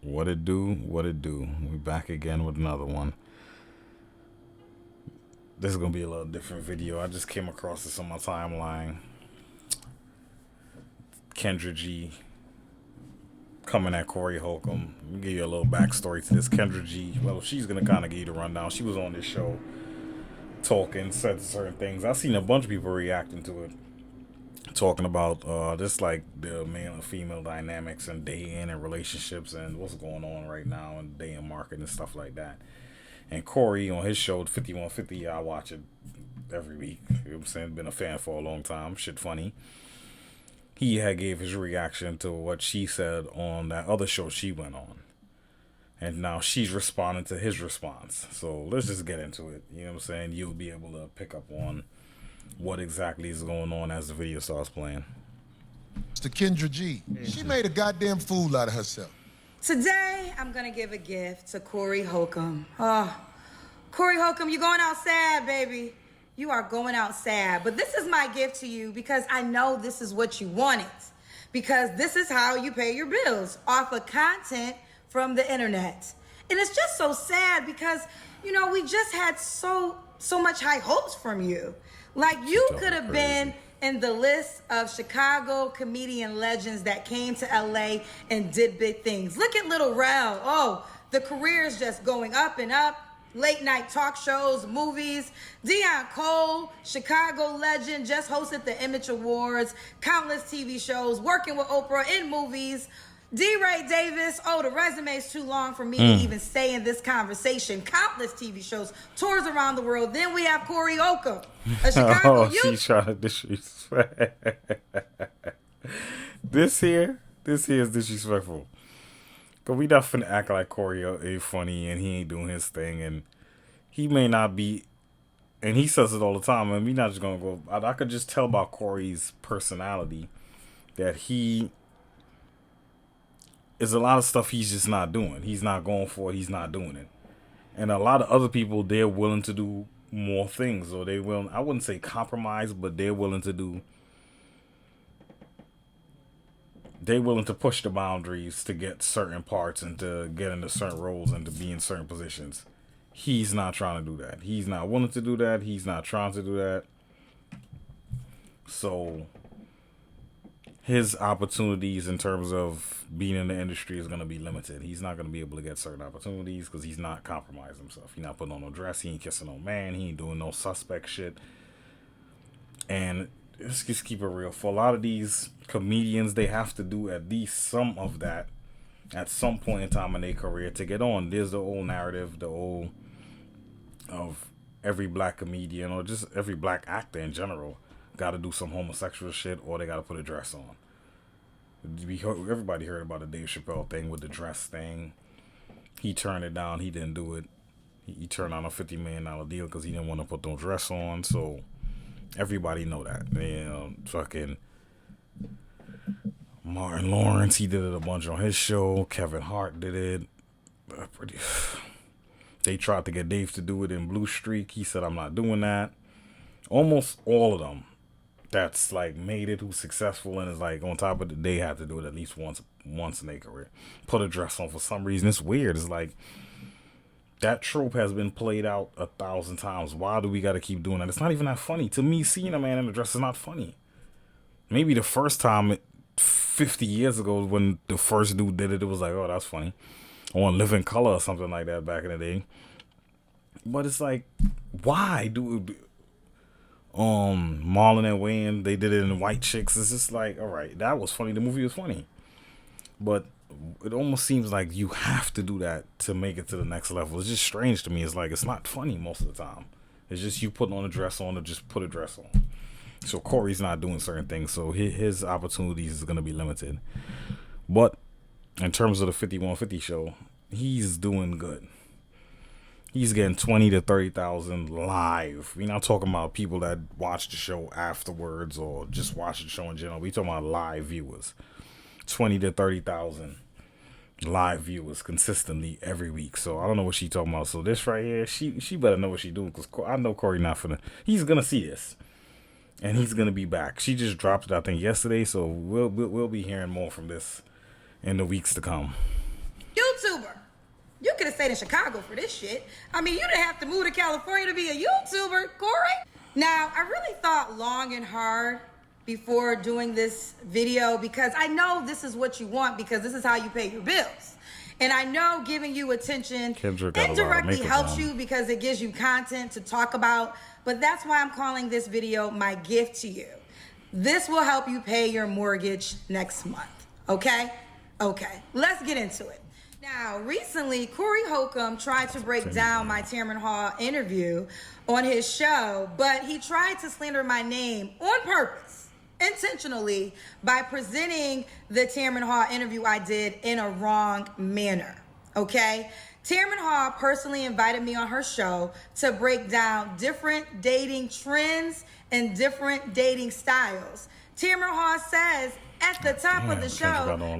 What it do? What it do? We back again with another one. This is gonna be a little different video. I just came across this on my timeline. Kendra G coming at Corey Holcomb. Let me give you a little backstory to this. Kendra G. Well, she's gonna kind of give you the rundown. She was on this show talking, said certain things. I've seen a bunch of people reacting to it, talking about just like the male and female dynamics and dating and relationships and what's going on right now in the dating market and stuff like that. And Corey on his show 5150, I watch it every week. You know what I'm saying? Been a fan for a long time. Shit funny. He had gave his reaction to what she said on that other show she went on. And now she's responding to his response. So let's just get into it. You know what I'm saying? You'll be able to pick up on what exactly is going on as the video starts playing. To Kendra G. She made a goddamn fool out of herself. Today, I'm gonna give a gift to Corey Holcomb. Oh, Corey Holcomb, you're going out sad, baby. You are going out sad. But this is my gift to you because I know this is what you wanted. Because this is how you pay your bills, off of content from the internet. And it's just so sad because, you know, we just had so much high hopes from you. Like, you could have been in the list of Chicago comedian legends that came to LA and did big things. Look at Little Rel. Oh, the career is just going up and up. Late night talk shows, movies. Dion Cole, Chicago legend, just hosted the Image Awards, countless TV shows, working with Oprah in movies. D. Ray Davis, oh, the resume is too long for me to even stay in this conversation. Countless TV shows, tours around the world. Then we have Corey Holcomb, a Chicago youth. She's trying to disrespect. This here is disrespectful. Cause we not finna act like Corey ain't funny and he ain't doing his thing, and he may not be, and he says it all the time. And we not just gonna go. I could just tell about Corey's personality that he is a lot of stuff he's just not doing. He's not going for it. He's not doing it. And a lot of other people, they're willing to do more things, or they will. I wouldn't say compromise, but they're willing to do. They're willing to push the boundaries to get certain parts and to get into certain roles and to be in certain positions. He's not trying to do that. He's not willing to do that. He's not trying to do that. So his opportunities in terms of being in the industry is going to be limited. He's not going to be able to get certain opportunities because he's not compromising himself. He's not putting on no dress. He ain't kissing no man. He ain't doing no suspect shit. And let's just keep it real. For a lot of these comedians, they have to do at least some of that at some point in time in their career to get on. There's the old narrative, the old of every black comedian or just every black actor in general got to do some homosexual shit or they got to put a dress on. Everybody heard about the Dave Chappelle thing with the dress thing. He turned it down. He didn't do it. He turned down a $50 million deal because he didn't want to put no dress on. So everybody know that. You know, fucking Martin Lawrence, he did it a bunch on his show. Kevin Hart did it. They tried to get Dave to do it in Blue Streak. He said, I'm not doing that. Almost all of them that's like made it, who's successful and is like on top of it, they have to do it at least once in their career. Put a dress on for some reason. It's weird. It's like that trope has been played out 1,000 times. Why do we got to keep doing that? It's not even that funny. To me, seeing a man in a dress is not funny. Maybe the first time 50 years ago when the first dude did it, it was like, oh, that's funny. On Living Color or something like that back in the day. But it's like, why do Marlon and Wayne, they did it in White Chicks. It's just like, all right, that was funny. The movie was funny. But it almost seems like you have to do that to make it to the next level. It's just strange to me. It's like, it's not funny most of the time. It's just you putting on a dress on to just put a dress on. So Corey's not doing certain things. So his opportunities is going to be limited. But in terms of the 5150 show, he's doing good. He's getting 20 to 30,000 live. We're not talking about people that watch the show afterwards or just watch the show in general. We're talking about live viewers. 20 to 30,000 live viewers consistently every week. So I don't know what she's talking about. So this right here, she better know what she's doing because I know Corey not finna. He's gonna see this, and he's gonna be back. She just dropped it, I think, yesterday. So we'll be hearing more from this in the weeks to come. You YouTuber. You could have stayed in Chicago for this shit. I mean, you didn't have to move to California to be a YouTuber, Corey. Now, I really thought long and hard before doing this video because I know this is what you want because this is how you pay your bills. And I know giving you attention indirectly helps you because it gives you content to talk about. But that's why I'm calling this video my gift to you. This will help you pay your mortgage next month. Okay? Okay. Let's get into it. Now, recently, Corey Holcomb tried to break down my Tamron Hall interview on his show, but he tried to slander my name on purpose, intentionally, by presenting the Tamron Hall interview I did in a wrong manner, okay? Tamron Hall personally invited me on her show to break down different dating trends and different dating styles. Tamron Hall says at the top of the show,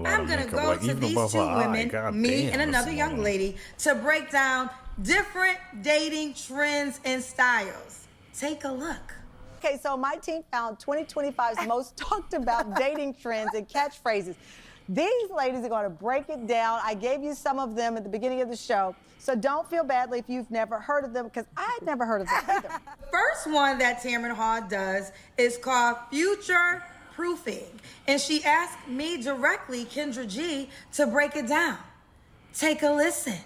I'm going to go to these two women, me and another young lady, to break down different dating trends and styles. Take a look. Okay, so my team found 2025's most talked about dating trends and catchphrases. These ladies are going to break it down. I gave you some of them at the beginning of the show, so don't feel badly if you've never heard of them, because I had never heard of them either. The first one that Tamron Hall does is called future proofing, and she asked me directly, Kendra G, to break it down. Take a listen.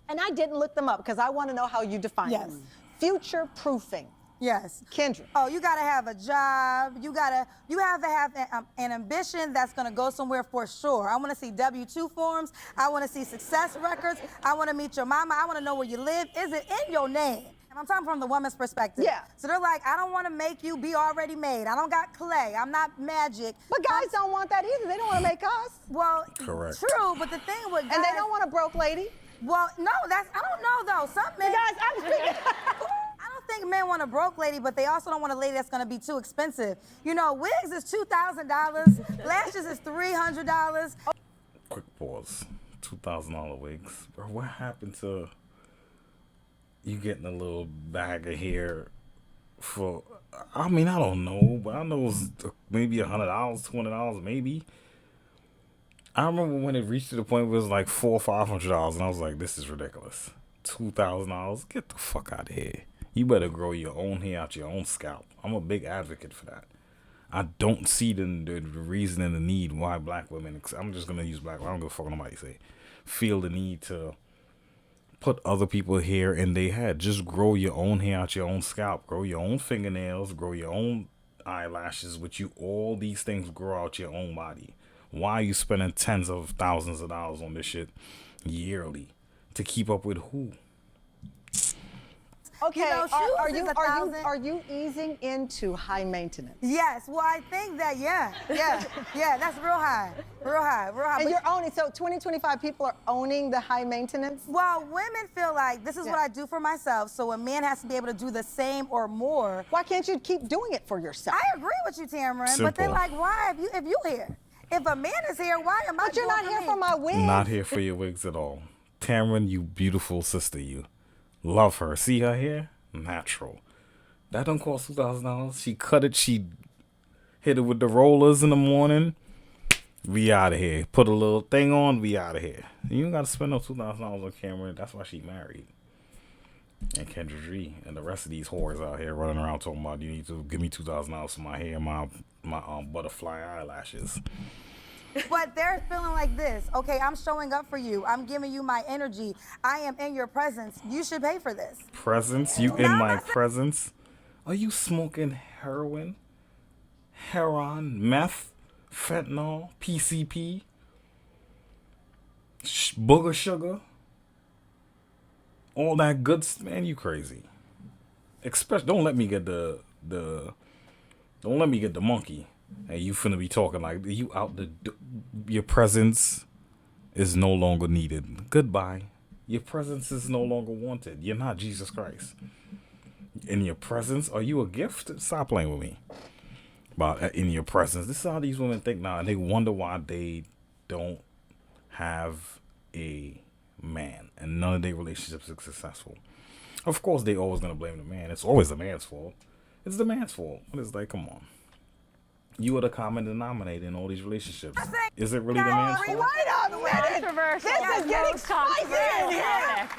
And I didn't look them up because I want to know how you define them. Future proofing. Yes. Kendra. Oh, you gotta have a job. You have to have an ambition that's gonna go somewhere for sure. I wanna see W-2 forms. I wanna see success records. I wanna meet your mama. I wanna know where you live. Is it in your name? And I'm talking from the woman's perspective. Yeah. So they're like, I don't wanna make you be already made. I don't got clay. I'm not magic. But guys don't want that either. They don't want to make us. Well, Correct. true, but the thing with guys... And they don't want a broke lady. Well, no, I don't know though. Some men... Guys, I'm speaking... I think men want a broke lady, but they also don't want a lady that's going to be too expensive. You know, wigs is $2,000, lashes is $300. Quick pause. $2,000 wigs. Bro, what happened to you getting a little bag of hair for, I mean, I don't know, but I know it was maybe $100, $200, maybe. I remember when it reached to the point where it was like $400 or $500, and I was like, this is ridiculous. $2,000? Get the fuck out of here. You better grow your own hair out your own scalp. I'm a big advocate for that. I don't see the reason and the need why black women, I'm just going to use black women, I don't give a fuck what nobody say, feel the need to put other people's hair in their head. Just grow your own hair out your own scalp. Grow your own fingernails. Grow your own eyelashes. With you, all these things grow out your own body. Why are you spending tens of thousands of dollars on this shit yearly? To keep up with who? Okay, You know, shoes is are you easing into high maintenance? Yes, well, I think that, yeah, that's real high. And you're owning, so 2025 people are owning the high maintenance? Well, women feel like this is what I do for myself, so a man has to be able to do the same or more. Why can't you keep doing it for yourself? I agree with you, Tamron, but they're like, why if you here? If a man is here, why am I But you're not here for my wigs. Not here for your wigs at all. Tamron, you beautiful sister, you. Love her. See her hair? Natural. That don't cost $2,000. She cut it. She hit it with the rollers in the morning. We out of here. Put a little thing on. We out of here. You don't got to spend no $2,000 on camera. That's why she married. And Kendra G and the rest of these whores out here running around talking about you need to give me $2,000 for my hair, my butterfly eyelashes. But they're feeling like this. Okay, I'm showing up for you. I'm giving you my energy. I am in your presence. You should pay for this. Presence? You in my presence? Are you smoking heroin? Heroin? Meth? Fentanyl? PCP? Booger sugar? All that good man, you crazy. Especially, don't let me get the monkey. Hey, you finna be talking like you out your presence is no longer needed. Goodbye. Your presence is no longer wanted. You're not Jesus Christ. In your presence, are you a gift? Stop playing with me. But in your presence, this is how these women think now, and they wonder why they don't have a man, and none of their relationships are successful. Of course, they always gonna blame the man. It's always the man's fault. It's the man's fault. It's like, come on. You are the common denominator in all these relationships. I think Is it really the man's fault? Wait a minute. Controversial. This is getting spicy in here.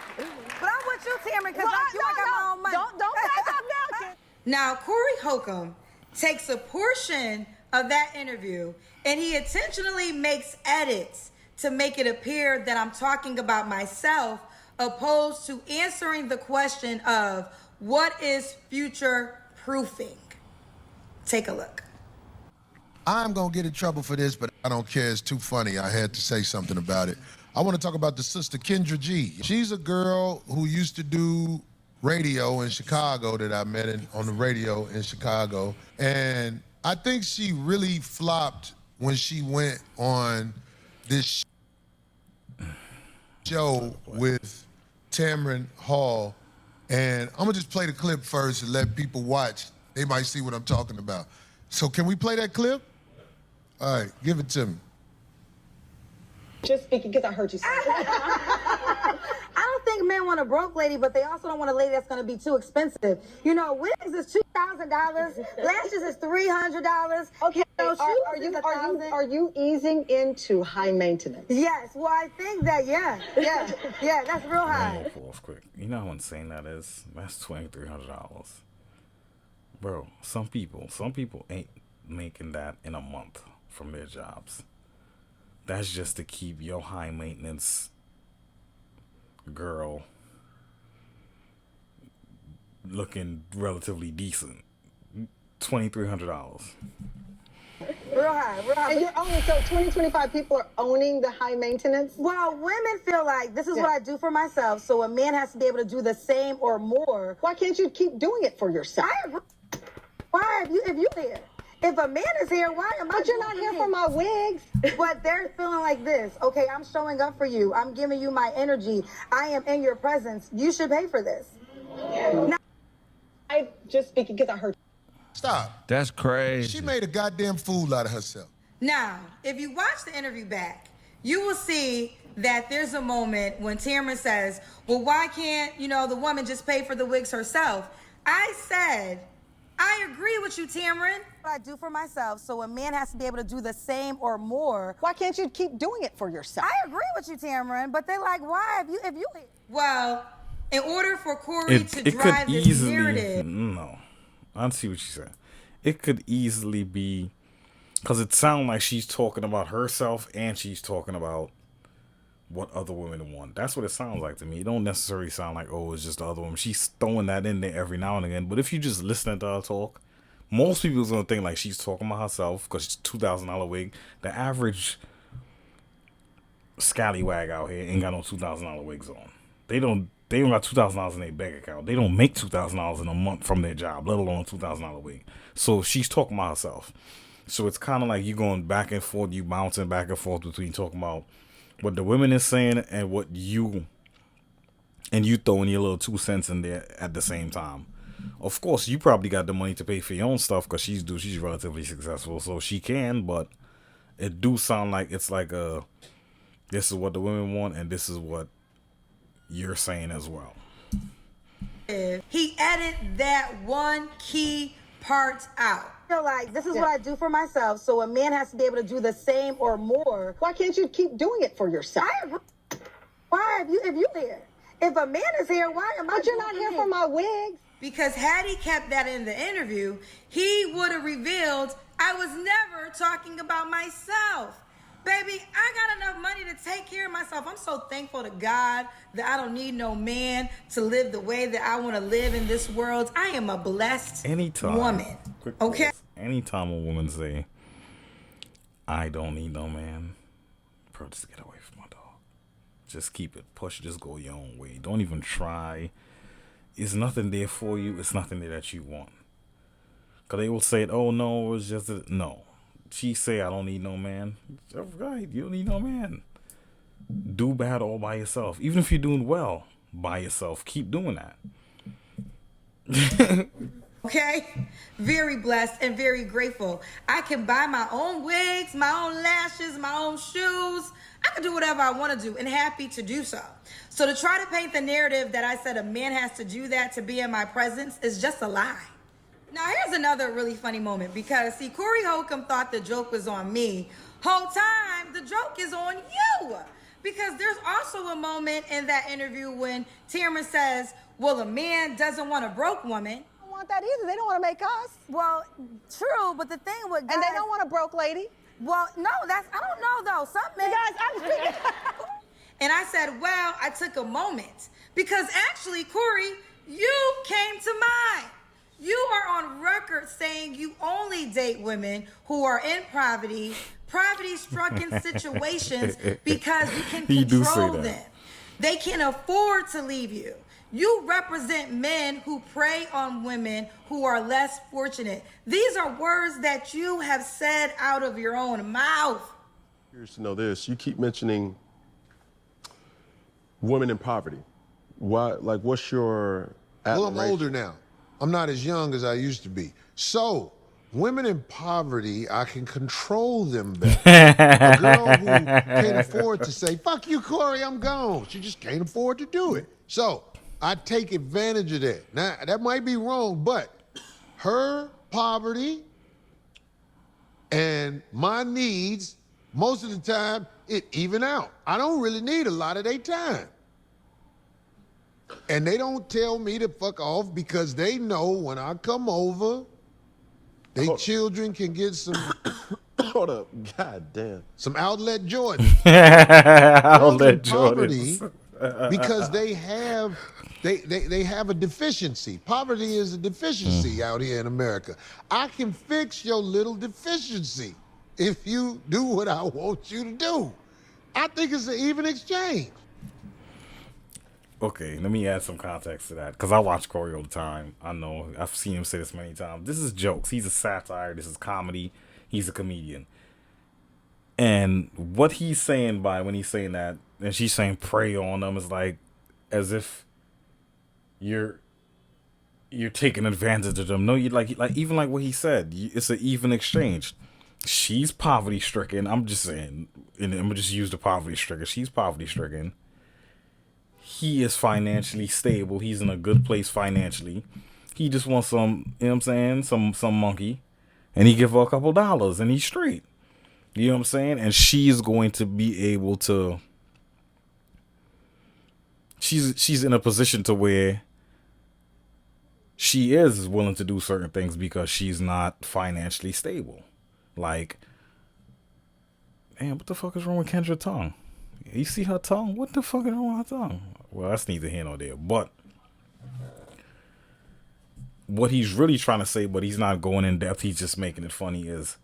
But I'm with you, Tamron, because I got my own money. Don't back up now, kid. Now, Corey Holcomb takes a portion of that interview and he intentionally makes edits to make it appear that I'm talking about myself, opposed to answering the question of what is future proofing. Take a look. I'm gonna get in trouble for this, but I don't care. It's too funny. I had to say something about it. I want to talk about the sister Kendra G. She's a girl who used to do radio in Chicago that I met on the radio in Chicago. And I think she really flopped when she went on this show with Tamron Hall. And I'm gonna just play the clip first and let people watch. They might see what I'm talking about. So can we play that clip? All right, give it to me. Just speaking because I heard you say it. I don't think men want a broke lady, but they also don't want a lady that's going to be too expensive. You know, wigs is $2,000, lashes is $300. Okay, shoes is are you easing into high maintenance? Yes, well, I think that, yeah, that's real high. Pause quick. You know how insane that is? That's $2,300. Bro, some people ain't making that in a month from their jobs. That's just to keep your high maintenance girl looking relatively decent. $2,300. Real high. And you're owning, so 2025 people are owning the high maintenance? Well, women feel like this is what I do for myself, so a man has to be able to do the same or more. Why can't you keep doing it for yourself? I agree. Why, if you here? If a man is here, why am I? But you're not here for my wigs. But they're feeling like this. Okay, I'm showing up for you. I'm giving you my energy. I am in your presence. You should pay for this. Now, I just speaking because I heard. Stop. That's crazy. She made a goddamn fool out of herself. Now, if you watch the interview back, you will see that there's a moment when Tamron says, well, why can't, the woman just pay for the wigs herself? I said, I agree with you, Tamron. what I do for myself, so a man has to be able to do the same or more. Why can't you keep doing it for yourself? I agree with you, Tamron, but they're like, why? If you Well, in order for Corey to it drive could this easily, narrative. no, I see what you said. It could easily be, because it sounds like she's talking about herself and she's talking about what other women want. That's what it sounds like to me. It don't necessarily sound like, oh, it's just the other woman. She's throwing that in there every now and again. But if you just listen to her talk, most people's gonna think like she's talking about herself because she's $2,000 wig. The average scallywag out here ain't got no $2,000 wigs on. They don't got $2,000 in their bank account. They don't make $2,000 in a month from their job, let alone a $2,000 wig. So she's talking about herself. So it's kind of like you going back and forth, you bouncing back and forth between talking about what the women is saying and what you throwing your little 2 cents in there at the same time. Of course, you probably got the money to pay for your own stuff because she's relatively successful, so she can. But it do sound like it's like this is what the women want and this is what you're saying as well. He added that one key part out. I feel like this is what I do for myself, so a man has to be able to do the same or more. Why can't you keep doing it for yourself? I agree. Why? If you here, if a man is here, why am I? But you're not here for my wigs. Because had he kept that in the interview, he would have revealed I was never talking about myself. Baby, I got enough money to take care of myself. I'm so thankful to God that I don't need no man to live the way that I want to live in this world. I am a blessed woman. Okay? Anytime a woman say, I don't need no man, bro, just get away from my dog. Just keep it. Push, just go your own way. Don't even try. It's nothing there for you. It's nothing there that you want. Because they will say, oh, no, it's just no. She say, I don't need no man. Right, you don't need no man. Do bad all by yourself. Even if you're doing well by yourself, keep doing that. Okay? Very blessed and very grateful. I can buy my own wigs, my own lashes, my own shoes. I can do whatever I want to do and happy to do so. So to try to paint the narrative that I said a man has to do that to be in my presence is just a lie. Now here's another really funny moment because see, Corey Holcomb thought the joke was on me. Whole time the joke is on you. Because there's also a moment in that interview when Tamron says, well, a man doesn't want a broke woman. Don't want that either. They don't want to make us. Well, true, but the thing with guys... And they don't want a broke lady. Well, no, I don't know, though. Some men... Guys, I'm speaking... And I said, well, I took a moment. Because actually, Corey, you came to mind. You are on record saying you only date women who are in poverty-stricken situations because you can control them. They can afford to leave you. You represent men who prey on women who are less fortunate. These are words that you have said out of your own mouth. Curious to know this. You keep mentioning women in poverty. Why? Like, what's your Well, I'm admiration? older now. I'm not as young as I used to be. So, women in poverty, I can control them better. A girl who can't afford to say, fuck you, Corey, I'm gone. She just can't afford to do it. So, I take advantage of that. Now, that might be wrong, but her poverty and my needs, most of the time, it even out. I don't really need a lot of their time. And they don't tell me to fuck off because they know when I come over, they children can get some Hold up. God damn. some outlet Jordans. Outlet Poverty Jordans. because they have a deficiency. Poverty is a deficiency out here in America. I can fix your little deficiency if you do what I want you to do. I think it's an even exchange. Okay, let me add some context to that because I watch Corey all the time. I know I've seen him say this many times. This is jokes. He's a satire. This is comedy. He's a comedian. And what he's saying by when he's saying that, and she's saying prey on them, is like as if you're taking advantage of them. No, you like even like what he said. It's an even exchange. She's poverty stricken. I'm just saying, and I'm gonna just use the poverty stricken. She's poverty stricken. He is financially stable. He's in a good place financially. He just wants some, you know what I'm saying, some monkey. And he give her a couple dollars and he's straight. You know what I'm saying? And she's going to be able to, she's in a position to where she is willing to do certain things because she's not financially stable. Like, man, what the fuck is wrong with Kendra's tongue? You see her tongue? What the fuck is wrong with her tongue? Well, that's neither here nor there. But what he's really trying to say, but he's not going in depth, he's just making it funny, is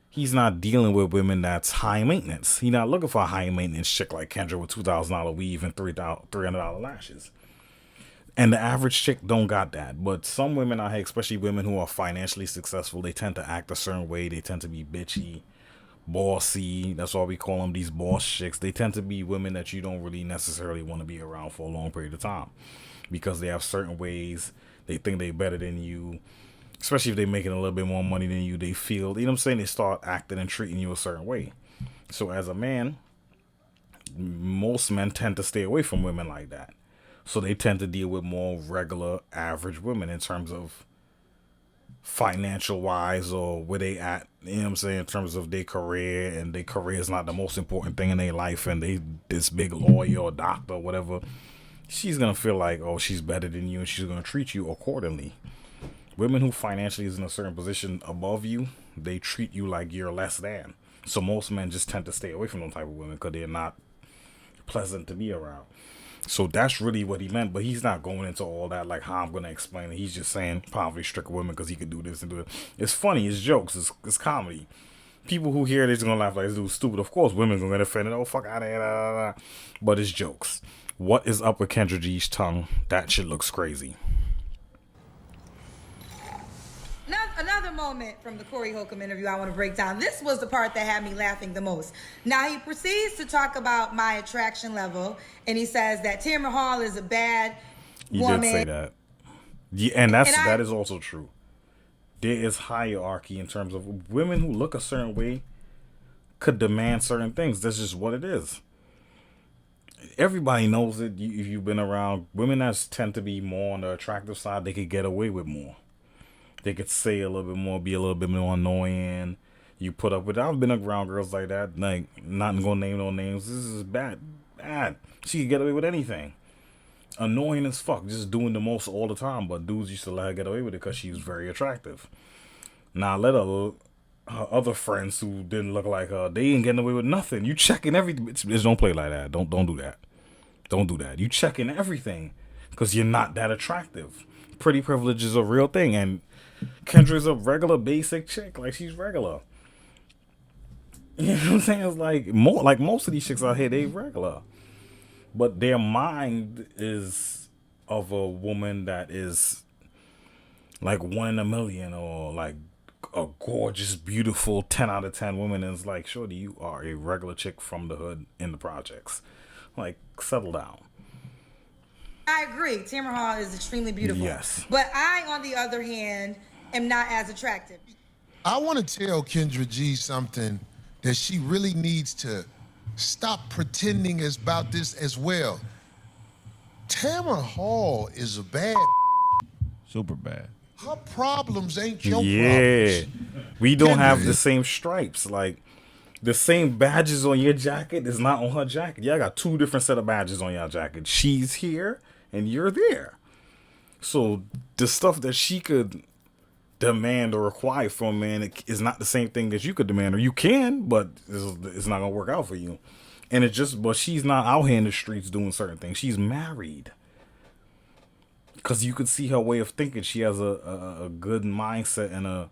he's not dealing with women that's high maintenance. He's not looking for a high maintenance chick like Kendra with $2,000 weave and $300 lashes. And the average chick don't got that. But some women out here, especially women who are financially successful, they tend to act a certain way. They tend to be bitchy, bossy. That's why we call them these boss chicks. They tend to be women that you don't really necessarily want to be around for a long period of time because they have certain ways. They think they're better than you, especially if they're making a little bit more money than you. They feel, you know what I'm saying, they start acting and treating you a certain way. So as a man, most men tend to stay away from women like that. So they tend to deal with more regular average women in terms of financial wise or where they at, you know what I'm saying, in terms of their career, and their career is not the most important thing in their life, and they this big lawyer or doctor or whatever. She's gonna feel like, oh, she's better than you, and she's gonna treat you accordingly. Women who financially is in a certain position above you, they treat you like you're less than. So most men just tend to stay away from those type of women because they're not pleasant to be around. So that's really what he meant, but he's not going into all that, like how I'm going to explain it. He's just saying poverty-stricken women because he could do this and do it. It's funny, it's jokes, it's comedy. People who hear this are going to laugh like this dude's stupid. Of course, women are going to get offended. Oh, fuck out of here. Blah, blah, blah. But it's jokes. What is up with Kendra G's tongue? That shit looks crazy. Another moment from the Corey Holcomb interview I want to break down. This was the part that had me laughing the most. Now, he proceeds to talk about my attraction level, and he says that Tamron Hall is a bad woman. He did say that. Yeah, and that is also true. There is hierarchy in terms of women who look a certain way could demand certain things. That's just what it is. Everybody knows it. If you've been around women that tend to be more on the attractive side, they could get away with more. They could say a little bit more, be a little bit more annoying. You put up with it. I've been around girls like that. Like, not gonna name no names. This is bad. Bad. She could get away with anything. Annoying as fuck. Just doing the most all the time. But dudes used to let her get away with it because she was very attractive. Now, let her other friends who didn't look like her, they ain't getting away with nothing. You checking everything. Bitch, don't play like that. Don't do that. Don't do that. You checking everything because you're not that attractive. Pretty privilege is a real thing. And Kendra's a regular basic chick. Like, she's regular. You know what I'm saying? It's like most of these chicks out here, they regular. But their mind is of a woman that is like 1 in a million, or like a gorgeous, beautiful 10 out of 10 woman. And it's like, shorty, you are a regular chick from the hood in the projects. Like, settle down. I agree. Tamara Hall is extremely beautiful. Yes. But I, on the other hand, am not as attractive. I want to tell Kendra G something that she really needs to stop pretending is about this as well. Tamara Hall is a bad. Super bad. Her problems ain't your Yeah. problems. We don't Kendra have the is- same stripes. Like, the same badges on your jacket is not on her jacket. Y'all got 2 different set of badges on your jacket. She's here and you're there. So the stuff that she could demand or require from a man is not the same thing that you could demand, or you can, but it's not gonna work out for you. And but she's not out here in the streets doing certain things. She's married. Because you could see her way of thinking. She has a good mindset and a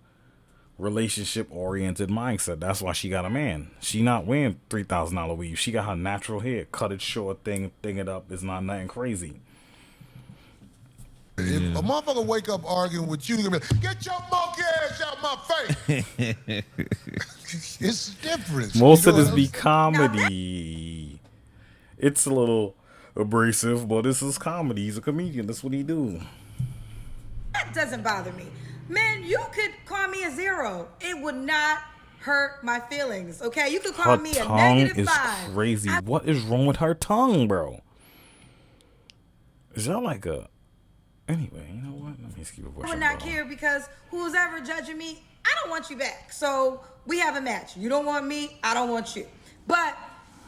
relationship-oriented mindset. That's why she got a man. She not wearing $3,000 weave. She got her natural hair. Cut it short, thing it up. It's not nothing crazy. If a motherfucker wake up arguing with you, you're gonna be like, get your monkey ass out my face. It's different. Most You of know this what be I'm comedy. It's a little abrasive, but this is comedy. He's a comedian. That's what he do. That doesn't bother me. Man, you could call me a 0. It would not hurt my feelings, okay? You could call Her me a tongue is -5. crazy. What is wrong with her tongue, bro? Is that like a... Anyway, you know what? Let me skip a I question. would not care, because who's ever judging me, I don't want you back. So we have a match. You don't want me, I don't want you. But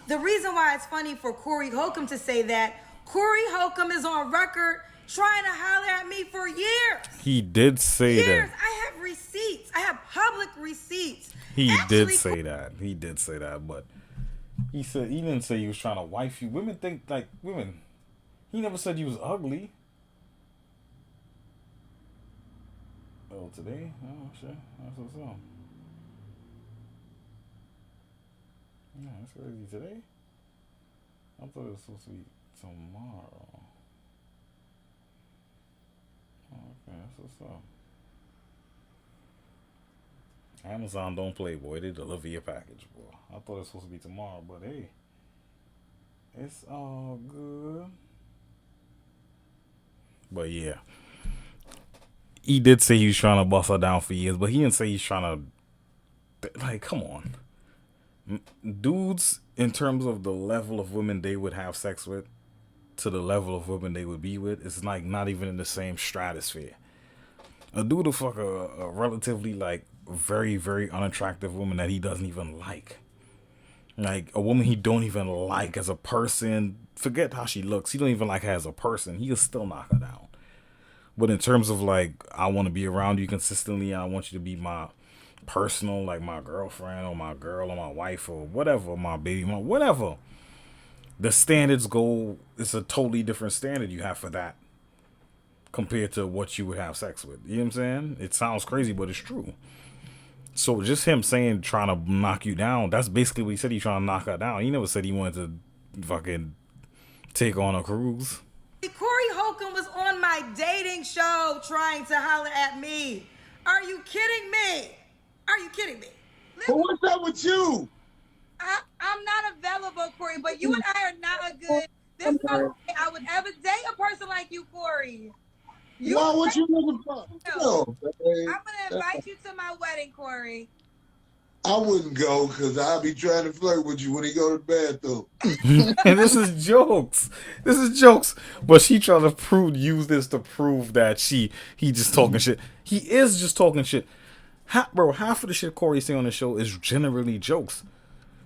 the reason why it's funny for Corey Holcomb to say that, Corey Holcomb is on record trying to holler at me for years. He did say Years. that. I have receipts. I have public receipts. He Actually, did say that. He did say that, but he didn't say he was trying to wife you. Women think like women. He never said you was ugly. Oh, today? Oh, shit. That's what's up. Yeah, that's crazy. Today? I thought it was supposed to be tomorrow. Oh, okay, that's what's up. Amazon don't play, boy. They deliver your package, boy. I thought it was supposed to be tomorrow, but hey, it's all good. But yeah, he did say he was trying to bust her down for years, but he didn't say he's trying to. Like, come on, dudes. In terms of the level of women they would have sex with, to the level of women they would be with, it's like not even in the same stratosphere. A dude will fuck a relatively like very, very unattractive woman that he doesn't even like. Like a woman he don't even like as a person. Forget how she looks. He don't even like her as a person. He'll still knock her down. But in terms of like, I want to be around you consistently, and I want you to be my personal, like my girlfriend or my girl or my wife or whatever, my baby mom, whatever. The standards go, it's a totally different standard you have for that compared to what you would have sex with. You know what I'm saying? It sounds crazy, but it's true. So just him saying trying to knock you down, that's basically what he said. He's trying to knock her down. He never said he wanted to fucking take on a cruise. Corey Holcomb was on my dating show trying to holler at me. Are you kidding me? Are you kidding me? But what's up with you? I'm not available, Corey, but you and I are not a good. This is not the way I would ever date a person like you, Corey. Why? What you looking for? I'm gonna invite you to my wedding, Corey. I wouldn't go because I'll be trying to flirt with you when he go to the bathroom. And this is jokes. This is jokes. But she trying to use this to prove that he just talking shit. He is just talking shit. Bro, half of the shit Corey say on the show is generally jokes.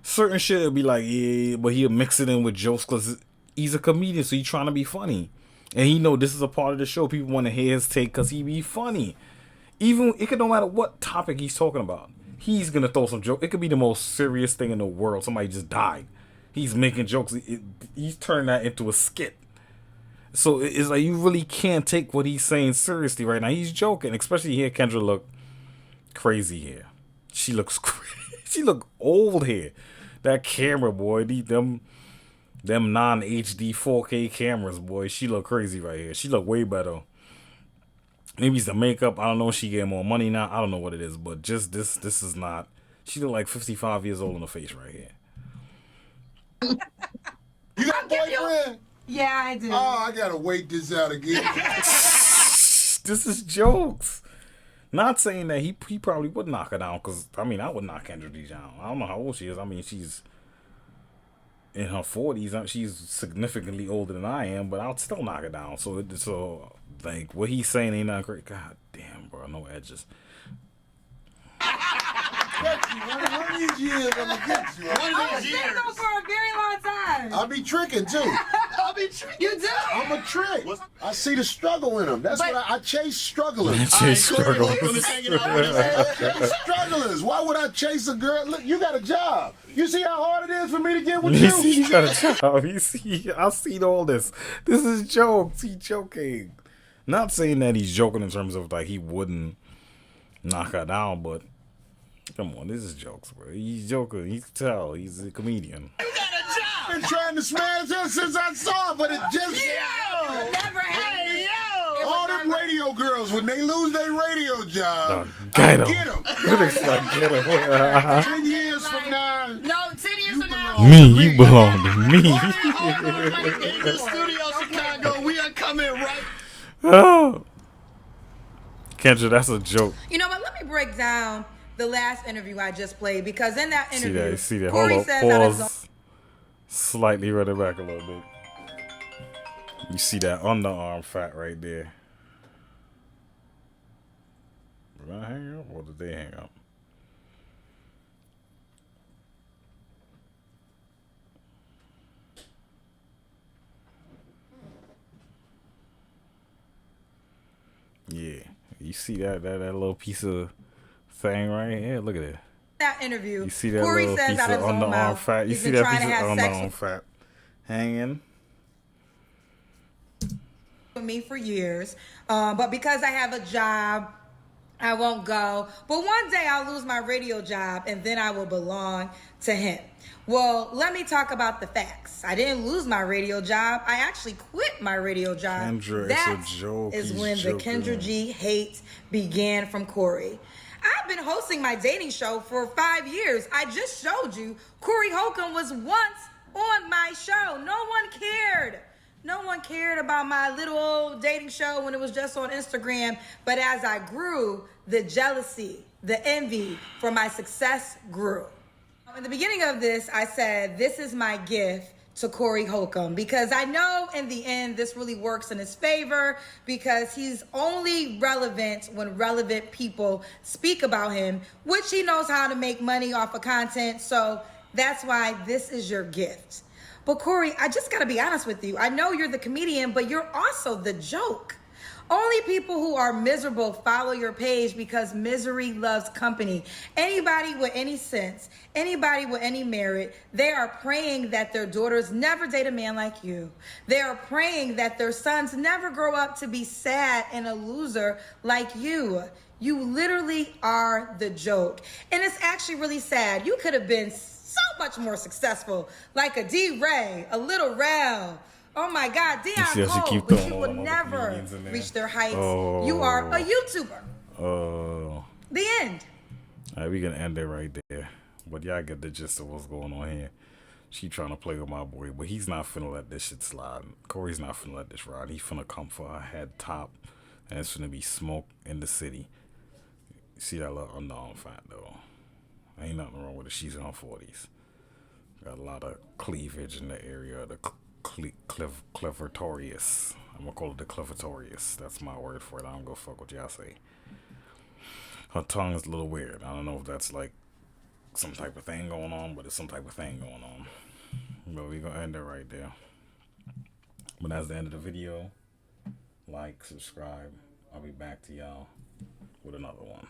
Certain shit will be like, yeah, but he'll mix it in with jokes because he's a comedian, so he's trying to be funny. And he know this is a part of the show. People want to hear his take because he be funny. Even, it could no matter what topic he's talking about. He's going to throw some joke. It could be the most serious thing in the world. Somebody just died. He's making jokes. He's turning that into a skit. So it's like you really can't take what he's saying seriously right now. He's joking. Especially here, Kendra look crazy here. She looks crazy. She look old here. That camera, boy. Them non-HD 4K cameras, boy. She look crazy right here. She look way better. Maybe it's the makeup. I don't know if she getting more money now. I don't know what it is. But just this is not. She look like 55 years old in the face right here. You got a boyfriend? Yeah, I do. Oh, I gotta wait this out again. This is jokes. Not saying that he probably would knock her down. Because, I mean, I would knock Kendra G down. I don't know how old she is. I mean, she's in her 40s. She's significantly older than I am. But I'll still knock her down. So like, what he's saying ain't not great. God damn, bro. No edges. One of these years, I'm gonna get you. I was single for a very long time. I'll be tricking too. I'll be tricking. You do? I'm a trick. I see the struggle in them. That's what I chase strugglers. Strugglers. Why would I chase a girl? Look, you got a job. You see how hard it is for me to get with you? You got a job. You see, I've seen all this. This is jokes. He's joking. Not saying that he's joking in terms of like he wouldn't knock her down, but come on, this is jokes, bro. He's joking. You can tell he's a comedian. You got a job. I've been trying to smash her since I saw her, but it just Never happened. all them radio girls, when they lose their radio job, Get get them. 10 years from now, No, 10 years from now. Me, you belong to me. In the studio, Chicago, we are coming right. Oh. Kendra, that's a joke. You know what? Let me break down the last interview I just played because in that interview, See that. Corey Hold says on. out his Pause. Slightly run it back a little bit. You see that underarm fat right there. Did I hang up or did they hang up? Yeah. You see that little piece of thing right here? Look at it. that interview, You see that Corey little says piece out of his own underarm mouth, fat? You he's see been that trying piece to of have sex underarm fat hanging? with me for years, but because I have a job, I won't go. But one day I'll lose my radio job and then I will belong to him. Well, let me talk about the facts. I didn't lose my radio job. I actually quit my radio job. Kendra, that it's a joke. is He's when joking. the Kendra G hate began from Corey. I've been hosting my dating show for 5 years. I just showed you Corey Holcomb was once on my show. No one cared. No one cared about my little old dating show when it was just on Instagram. But as I grew, the jealousy, the envy for my success grew. In the beginning of this, I said, this is my gift to Corey Holcomb because I know in the end this really works in his favor because he's only relevant when relevant people speak about him, which he knows how to make money off of content. So that's why this is your gift. But Corey, I just gotta be honest with you. I know you're the comedian, but you're also the joke. Only people who are miserable follow your page because misery loves company. Anybody with any sense, anybody with any merit, they are praying that their daughters never date a man like you. They are praying that their sons never grow up to be sad and a loser like you. You literally are the joke. And it's actually really sad. You could have been so much more successful, like a D-Ray, a Little Rel. Oh my God, Deion Cole, but you will never reach their heights. You are a YouTuber. The end. All right, we gonna end it right there. But y'all get the gist of what's going on here. She trying to play with my boy, but he's not finna let this shit slide. Corey's not finna let this ride. He finna come for her head top, and it's finna be smoke in the city. You see that little underarm fat though? Ain't nothing wrong with it. She's in her 40s. Got a lot of cleavage in the area of the clitorius. I'm gonna call it the clitorius. That's my word for it. I don't go fuck what y'all say. Her tongue is a little weird. I don't know if that's like some type of thing going on, but it's some type of thing going on. But we're gonna end it right there. But that's the end of the video. Like, subscribe. I'll be back to y'all with another one.